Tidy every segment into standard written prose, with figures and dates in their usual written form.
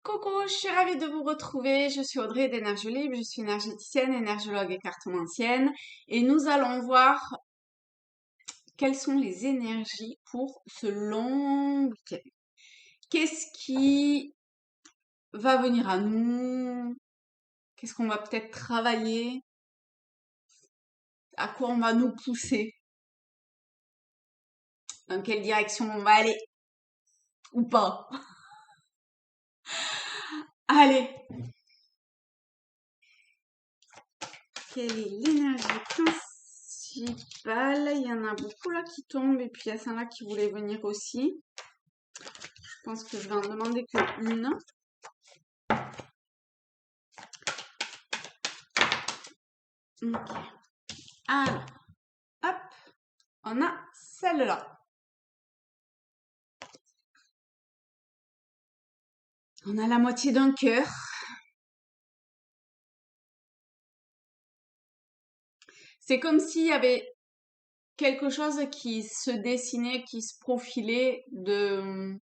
Coucou, je suis ravie de vous retrouver. Je suis Audrey d'Énergie Libre, je suis énergéticienne, énergologue et cartomancienne. Et nous allons voir quelles sont les énergies pour ce long week-end. Qu'est-ce qui va venir à nous? Qu'est-ce qu'on va peut-être travailler? À quoi on va nous pousser? Dans quelle direction on va aller? Ou pas? Allez! Quelle est l'énergie principale? Il y en a beaucoup là qui tombent et puis il y a celle-là qui voulait venir aussi. Je pense que je vais en demander qu'une. Ok. Alors, hop, on a celle-là. On a la moitié d'un cœur. C'est comme s'il y avait quelque chose qui se dessinait, qui se profilait de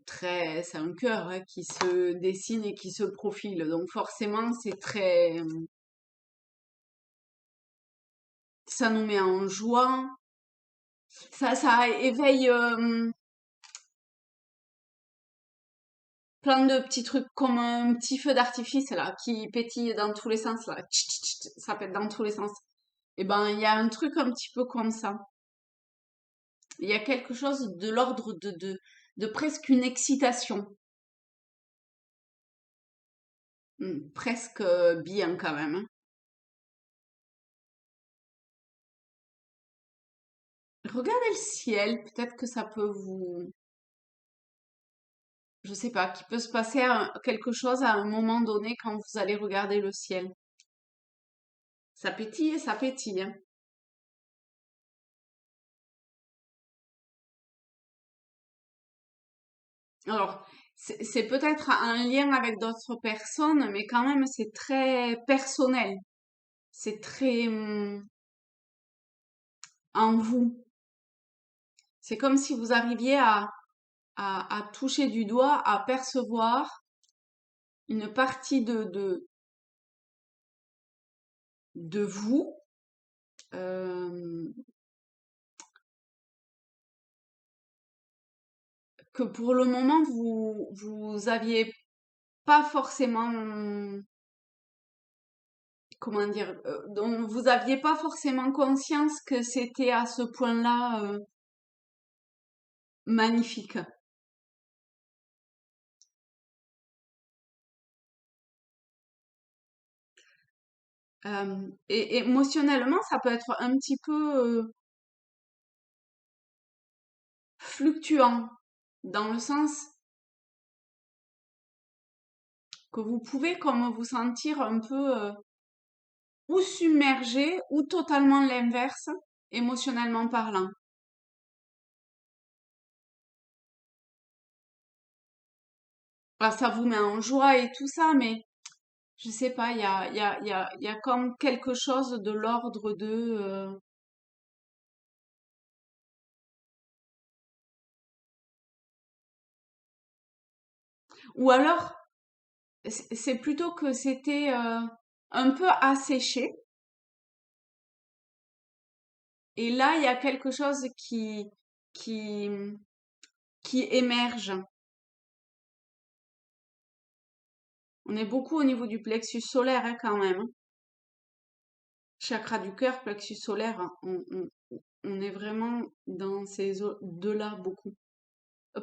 traits. C'est un cœur hein, qui se dessine et qui se profile. Donc forcément, c'est très... Ça nous met en joie. Ça éveille plein de petits trucs comme un petit feu d'artifice là qui pétille dans tous les sens là. Tch, tch, tch, ça pète dans tous les sens. Et ben il y a un truc un petit peu comme ça. Il y a quelque chose de l'ordre de presque une excitation. Presque bien quand même, hein. Regardez le ciel, peut-être que ça peut vous, je sais pas, qu'il peut se passer quelque chose à un moment donné quand vous allez regarder le ciel. Ça pétille et ça pétille, hein. Alors, c'est peut-être un lien avec d'autres personnes, mais quand même, c'est très personnel. C'est très en vous. C'est comme si vous arriviez à toucher du doigt, à percevoir une partie de vous euh, que pour le moment, vous aviez pas forcément, comment dire, dont vous aviez pas forcément conscience que c'était à ce point-là magnifique. Et émotionnellement, ça peut être un petit peu fluctuant, dans le sens que vous pouvez comme vous sentir un peu ou submergé ou totalement l'inverse, émotionnellement parlant. Alors, ça vous met en joie et tout ça, mais je sais pas, il y a comme quelque chose de l'ordre ou alors, c'est plutôt que c'était un peu asséché, et là, il y a quelque chose qui, qui émerge. On est beaucoup au niveau du plexus solaire hein, quand même, hein. Chakra du cœur, plexus solaire, hein, on est vraiment dans ces deux-là beaucoup.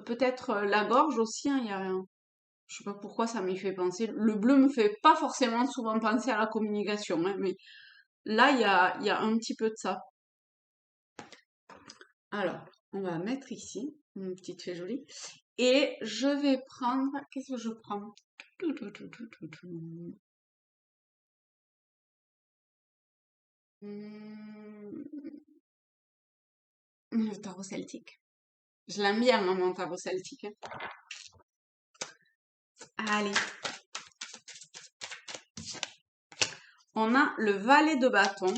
Peut-être la gorge aussi, hein, il y a, je sais pas pourquoi ça m'y fait penser. Le bleu me fait pas forcément souvent penser à la communication, hein, mais là, il y a un petit peu de ça. Alors, on va mettre ici, une petite fée jolie. Et je vais prendre, qu'est-ce que je prends? Hmm, le tarot celtique. Je l'aime bien, moi, mon tarot celtique, hein. Allez, on a le valet de bâton.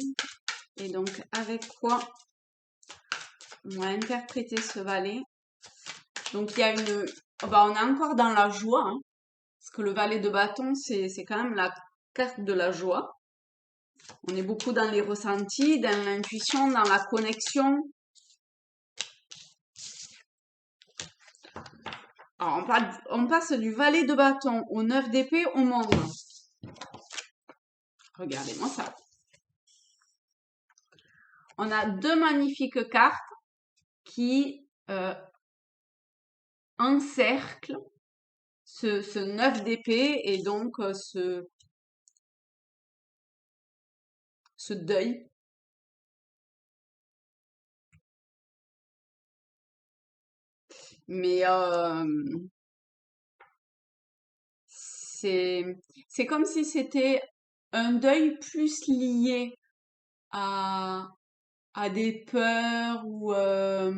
Et donc, avec quoi on va interpréter ce valet? Donc il y a une... Bah, on est encore dans la joie, hein, parce que le valet de bâton, c'est quand même la carte de la joie. On est beaucoup dans les ressentis, dans l'intuition, dans la connexion. Alors, on passe du valet de bâton au 9 d'épée au monde. Regardez-moi ça. On a deux magnifiques cartes qui encerclent ce 9 d'épée et donc ce deuil. Mais c'est comme si c'était un deuil plus lié à, à des peurs ou à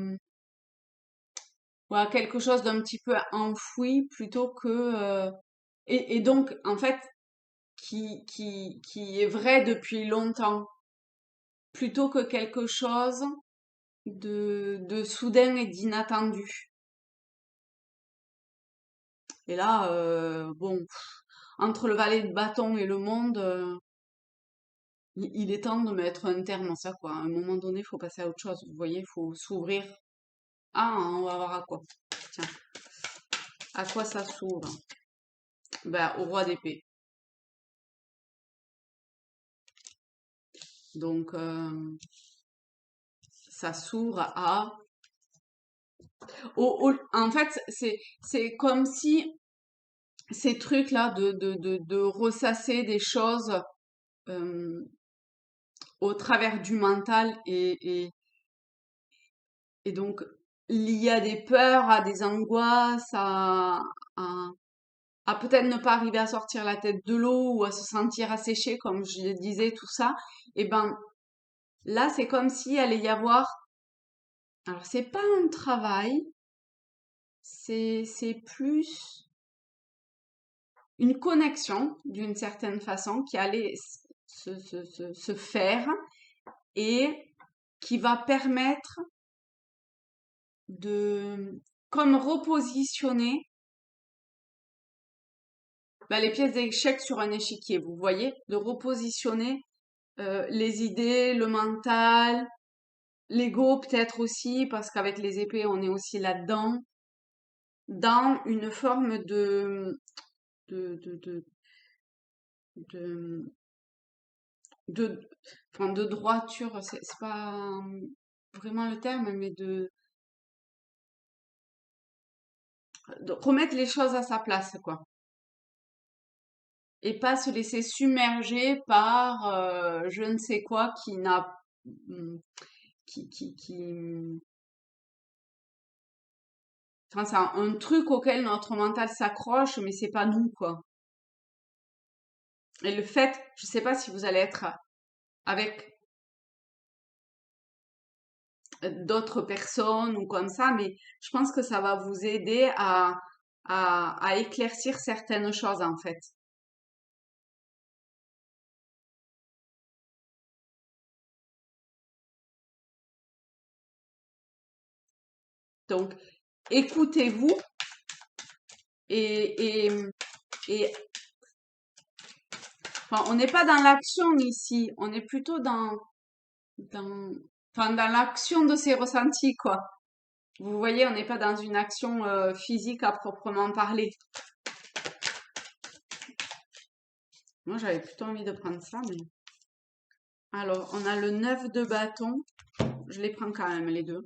quelque chose d'un petit peu enfoui plutôt que et donc en fait qui est vrai depuis longtemps plutôt que quelque chose de soudain et d'inattendu. Et là, bon, entre le valet de bâton et le monde, il est temps de mettre un terme à ça, quoi. À un moment donné, il faut passer à autre chose. Vous voyez, il faut s'ouvrir. Ah, on va voir à quoi. Tiens, à quoi ça s'ouvre? Ben, au roi d'épée. Donc, ça s'ouvre à... en fait, c'est comme si ces trucs-là de ressasser des choses euh, au travers du mental et donc lié à des peurs, à des angoisses, à, à peut-être ne pas arriver à sortir la tête de l'eau ou à se sentir asséché, comme je le disais, tout ça, et ben là, c'est comme s'il allait y avoir, alors c'est pas un travail, c'est plus une connexion d'une certaine façon qui allait se faire et qui va permettre de, comme repositionner bah, les pièces d'échecs sur un échiquier, vous voyez, de repositionner les idées, le mental, l'ego peut-être aussi, parce qu'avec les épées, on est aussi là-dedans, dans une forme de, de, de, de, de, enfin, de droiture, c'est pas vraiment le terme, mais de remettre les choses à sa place, quoi. Et pas se laisser submerger par je ne sais quoi qui n'a mm, qui enfin c'est un truc auquel notre mental s'accroche mais c'est pas nous quoi. Et le fait, je sais pas si vous allez être avec d'autres personnes ou comme ça, mais je pense que ça va vous aider à éclaircir certaines choses en fait. Donc écoutez-vous et, et, et enfin, on n'est pas dans l'action ici, on est plutôt dans, enfin, dans l'action de ses ressentis, quoi. Vous voyez, on n'est pas dans une action physique à proprement parler. Moi, j'avais plutôt envie de prendre ça, mais... Alors, on a le 9 de bâton. Je les prends quand même, les deux.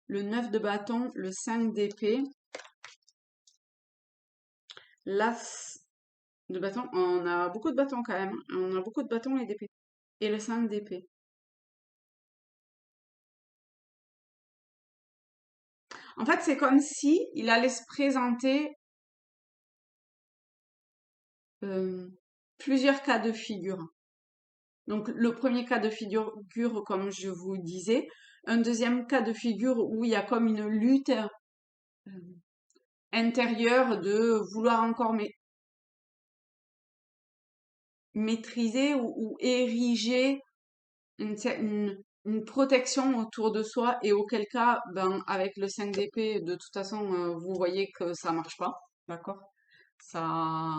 Le 9 de bâton, le 5 d'épée. L'as de bâton. On a beaucoup de bâtons quand même. On a beaucoup de bâtons et d'épée. Et le 5 d'épée. En fait, c'est comme si il allait se présenter euh, plusieurs cas de figure. Donc, le premier cas de figure, comme je vous disais, un deuxième cas de figure où il y a comme une lutte intérieure de vouloir encore maîtriser ou ériger une protection autour de soi et auquel cas, ben, avec le 5 d'épée, de toute façon, vous voyez que ça marche pas, d'accord? Ça,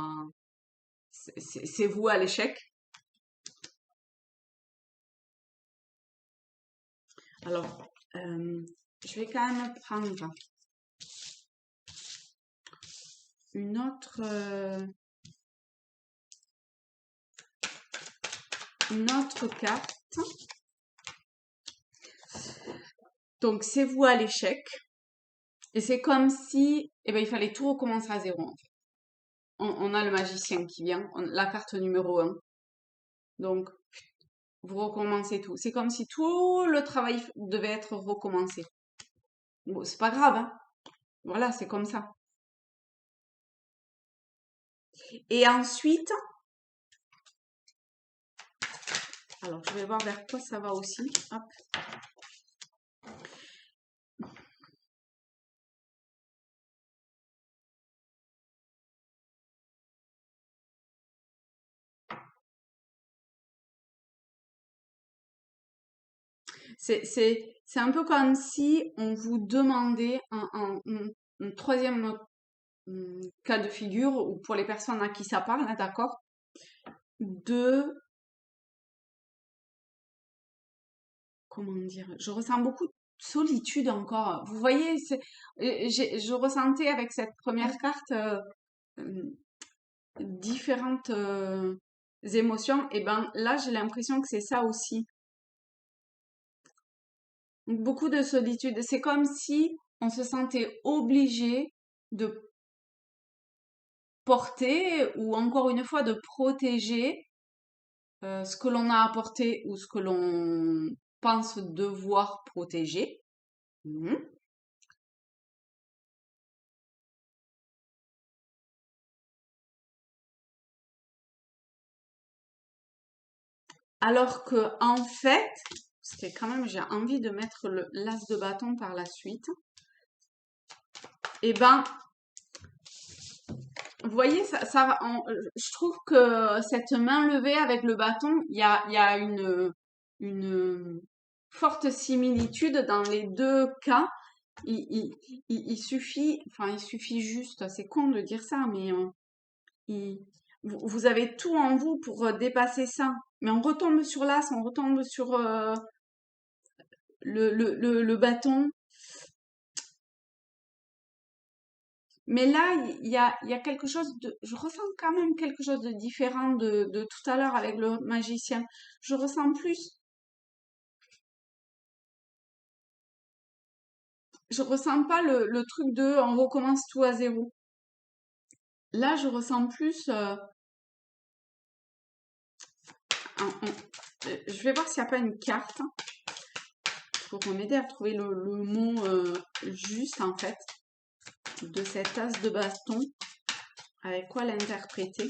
c'est vous à l'échec. Alors, je vais quand même prendre une autre carte. Donc, c'est vous à l'échec. Et c'est comme si, eh ben, il fallait tout recommencer à zéro, en fait. On a le magicien qui vient, la carte numéro 1. Donc, vous recommencez tout. C'est comme si tout le travail devait être recommencé. Bon, c'est pas grave, hein. Voilà, c'est comme ça. Et ensuite, alors je vais voir vers quoi ça va aussi. Hop. C'est un peu comme si on vous demandait un troisième cas de figure, ou pour les personnes à qui ça parle, hein, d'accord, de, comment dire, je ressens beaucoup de solitude encore. Vous voyez, je ressentais avec cette première carte euh, différentes émotions, et ben là j'ai l'impression que c'est ça aussi. Donc, beaucoup de solitude. C'est comme si on se sentait obligé de porter ou encore une fois de protéger ce que l'on a apporté ou ce que l'on pense devoir protéger. Mhm. Alors que en fait, parce que quand même j'ai envie de mettre le l'as de bâton par la suite, et ben vous voyez, je trouve que cette main levée avec le bâton, il y a une forte similitude dans les deux cas. Il suffit, enfin, il suffit juste, c'est con de dire ça, mais il- vous avez tout en vous pour dépasser ça. Mais on retombe sur l'as, on retombe sur le bâton. Mais là, il y a quelque chose de, je ressens quand même quelque chose de différent de tout à l'heure avec le magicien. Je ressens plus, je ressens pas le truc de on recommence tout à zéro. Là, je ressens plus, je vais voir s'il n'y a pas une carte pour m'aider à trouver le mot juste en fait de cet as de bâton, avec quoi l'interpréter.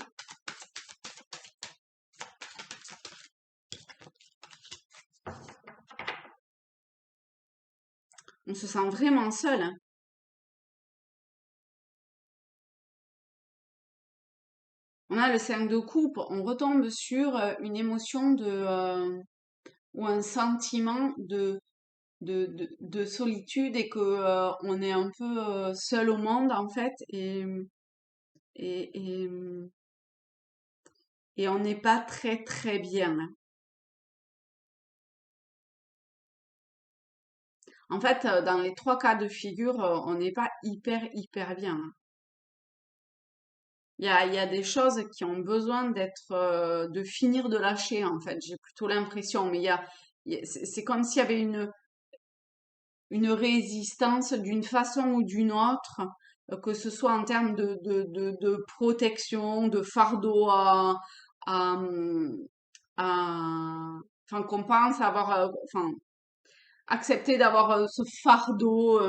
On se sent vraiment seul, hein. On a le 5 de coupe, on retombe sur une émotion ou un sentiment de solitude et que on est un peu seul au monde en fait et, et, et on n'est pas très très bien, hein. En fait, dans les trois cas de figure, on n'est pas hyper bien, hein. Il y a des choses qui ont besoin d'être, de finir de lâcher, en fait. J'ai plutôt l'impression, mais c'est comme s'il y avait une résistance d'une façon ou d'une autre, que ce soit en termes de protection, de fardeau à, enfin, qu'on pense avoir, enfin, accepter d'avoir ce fardeau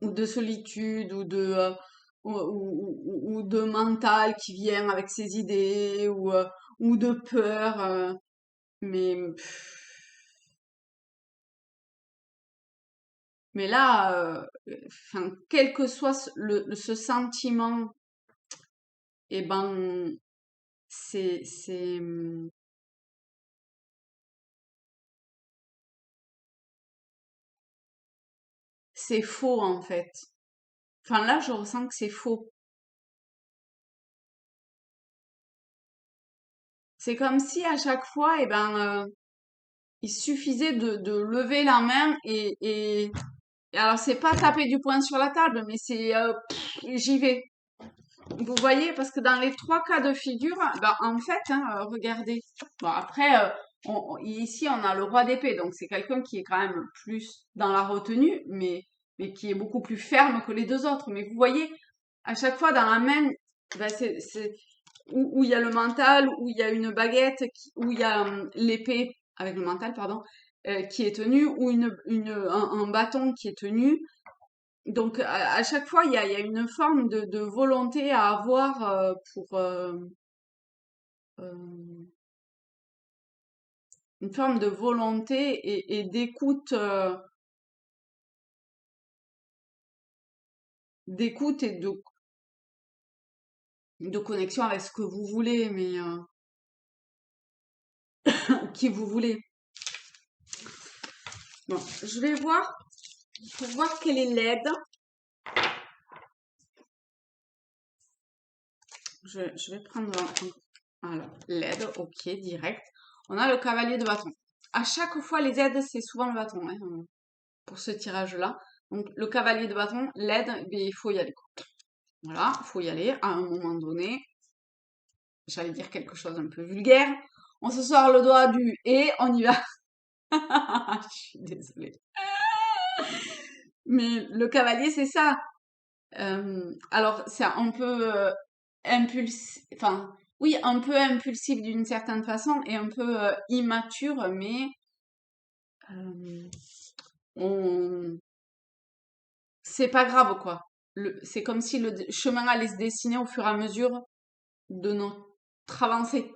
ou de solitude ou de mental qui vient avec ses idées ou de peur. Mais, mais là, enfin, quel que soit ce sentiment, eh ben, c'est, c'est faux en fait. Enfin là, je ressens que c'est faux. C'est comme si à chaque fois, eh ben, il suffisait de lever la main et alors c'est pas taper du poing sur la table, mais c'est j'y vais. Vous voyez, parce que dans les trois cas de figure, ben, en fait, hein, regardez. Bon, après, ici, on a le roi d'épée, donc c'est quelqu'un qui est quand même plus dans la retenue, mais qui est beaucoup plus ferme que les deux autres. Mais vous voyez, à chaque fois, dans la main, ben, où il y a le mental, où il y a une baguette, où il y a l'épée avec le mental, pardon, qui est tenue, ou un bâton qui est tenu. Donc à chaque fois, il y a une forme de volonté à avoir euh, une forme de volonté et d'écoute et de connexion avec ce que vous voulez, mais qui vous voulez. Bon, je vais voir pour voir quelle est l'aide. Je vais prendre alors l'aide, ok, direct. On a le cavalier de bâton. À chaque fois, les aides, c'est souvent le bâton hein, pour ce tirage-là. Donc le cavalier de bâton, l'aide, il faut y aller. Voilà, faut y aller à un moment donné. J'allais dire quelque chose un peu vulgaire. On se sort le doigt du et on y va. Je suis désolée. Mais le cavalier, c'est ça. Alors, c'est un peu impulsif, enfin, oui, un peu impulsif d'une certaine façon et un peu immature, mais euh, on... c'est pas grave, quoi. C'est comme si le chemin allait se dessiner au fur et à mesure de notre avancée.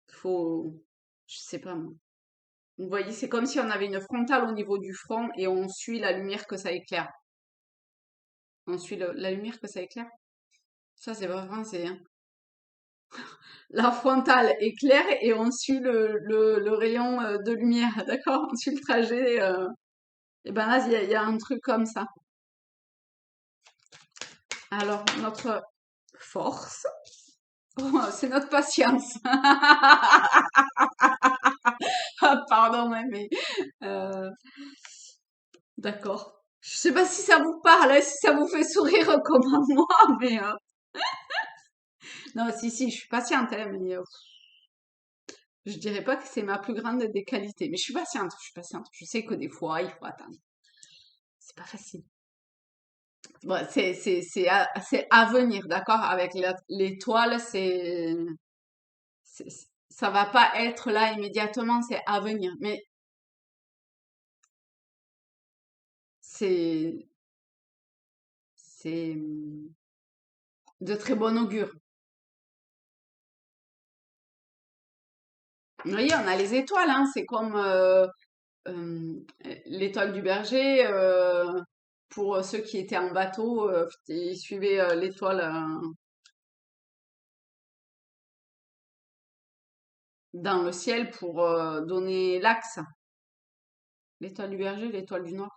Faut, je sais pas moi. Vous voyez, c'est comme si on avait une frontale au niveau du front et on suit la lumière que ça éclaire. On suit la lumière que ça éclaire. Ça, c'est pas français, hein. La frontale éclaire et on suit le rayon de lumière, d'accord? On suit le trajet. Et ben là, il y a un truc comme ça. Alors, notre force, oh, c'est notre patience. Ah, pardon, ouais, mais euh, d'accord. Je sais pas si ça vous parle, hein, si ça vous fait sourire comme à moi, mais non, si, je suis patiente, hein, mais je dirais pas que c'est ma plus grande des qualités. Mais je suis patiente, je suis patiente. Je sais que des fois, il faut attendre. C'est pas facile. Bon, c'est à venir, d'accord? Avec l'étoile, ça va pas être là immédiatement, c'est à venir. Mais c'est, c'est de très bon augure. Vous voyez, on a les étoiles, hein, c'est comme euh, l'étoile du berger. Pour ceux qui étaient en bateau, ils suivaient l'étoile dans le ciel pour donner l'axe. L'étoile du berger, l'étoile du nord.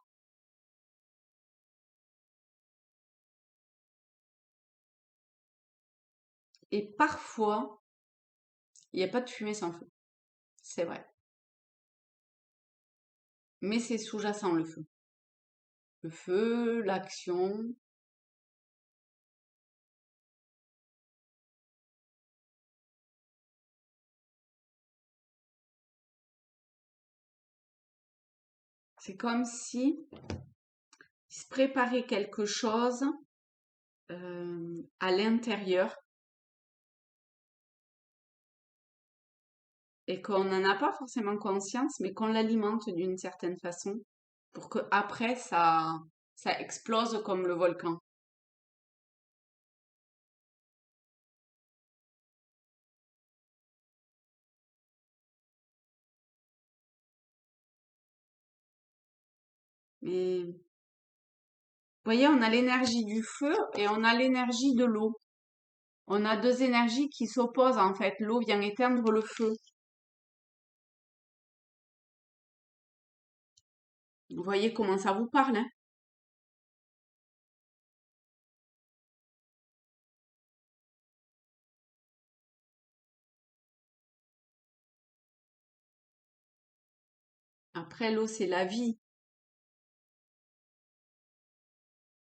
Et parfois, il n'y a pas de fumée sans feu. C'est vrai. Mais c'est sous-jacent le feu. Le feu, l'action. C'est comme si il se préparait quelque chose à l'intérieur et qu'on n'en a pas forcément conscience, mais qu'on l'alimente d'une certaine façon pour que après ça explose comme le volcan. Mais vous voyez, on a l'énergie du feu et on a l'énergie de l'eau. On a deux énergies qui s'opposent en fait. L'eau vient éteindre le feu. Vous voyez comment ça vous parle, hein? Après, l'eau, c'est la vie.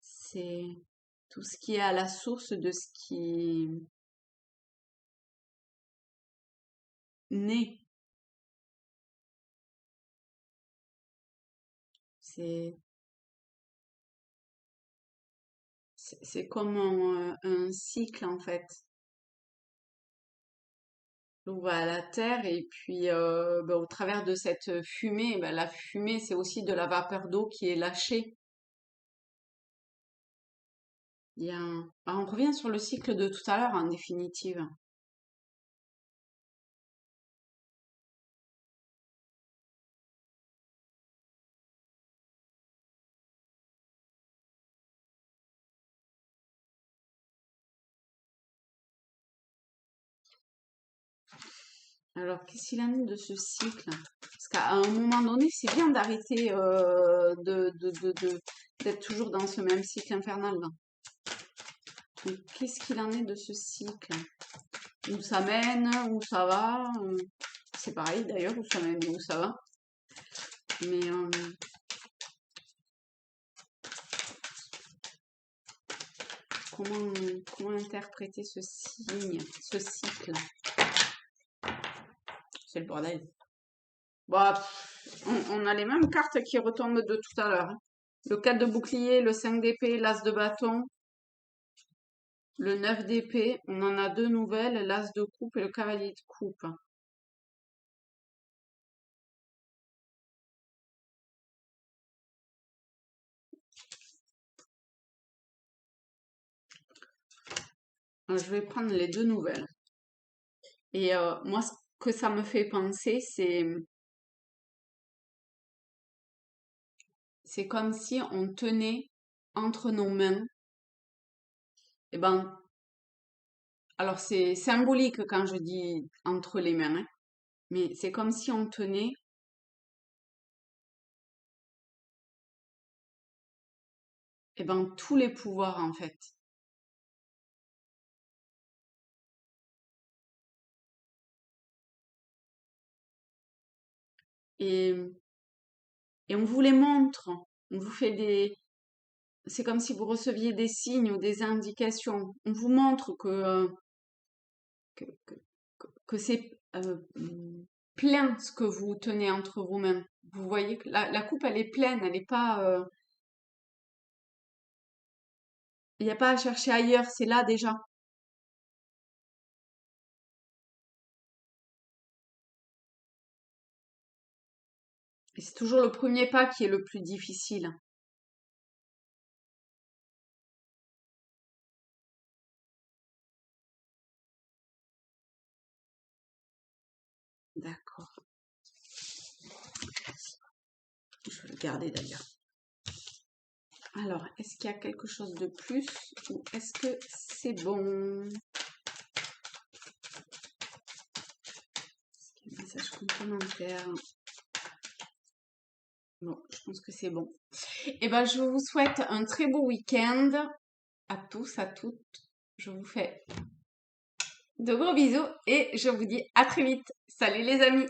C'est tout ce qui est à la source de ce qui naît. C'est c'est comme un cycle, en fait. L'eau va à la terre et puis ben, au travers de cette fumée, ben, la fumée, c'est aussi de la vapeur d'eau qui est lâchée. Ben, on revient sur le cycle de tout à l'heure, en définitive. Alors, qu'est-ce qu'il en est de ce cycle? Parce qu'à un moment donné, c'est bien d'arrêter d'être toujours dans ce même cycle infernal, là. Donc, qu'est-ce qu'il en est de ce cycle? Où ça mène, où ça va? C'est pareil d'ailleurs, où ça mène et où ça va. Mais comment, comment interpréter ce signe, ce cycle? C'est le bordel. Bah, on a les mêmes cartes qui retombent de tout à l'heure, hein. Le 4 de bouclier, le 5 d'épée, l'as de bâton, le 9 d'épée. On en a deux nouvelles, l'as de coupe et le cavalier de coupe. Je vais prendre les deux nouvelles. Et moi, ce que ça me fait penser, c'est comme si on tenait entre nos mains, et ben, alors c'est symbolique quand je dis entre les mains, hein, mais c'est comme si on tenait, et ben, tous les pouvoirs en fait. Et, et on vous les montre, on vous fait c'est comme si vous receviez des signes ou des indications. On vous montre que, que, que c'est plein ce que vous tenez entre vos mains. Vous voyez que la coupe, elle est pleine, elle n'est pas, il n'y a pas à chercher ailleurs, c'est là déjà. Et c'est toujours le premier pas qui est le plus difficile. D'accord. Je vais le garder d'ailleurs. Alors, est-ce qu'il y a quelque chose de plus ou est-ce que c'est bon? Message complémentaire. Bon, je pense que c'est bon. Eh ben, je vous souhaite un très beau week-end à tous, à toutes. Je vous fais de gros bisous et je vous dis à très vite. Salut les amis!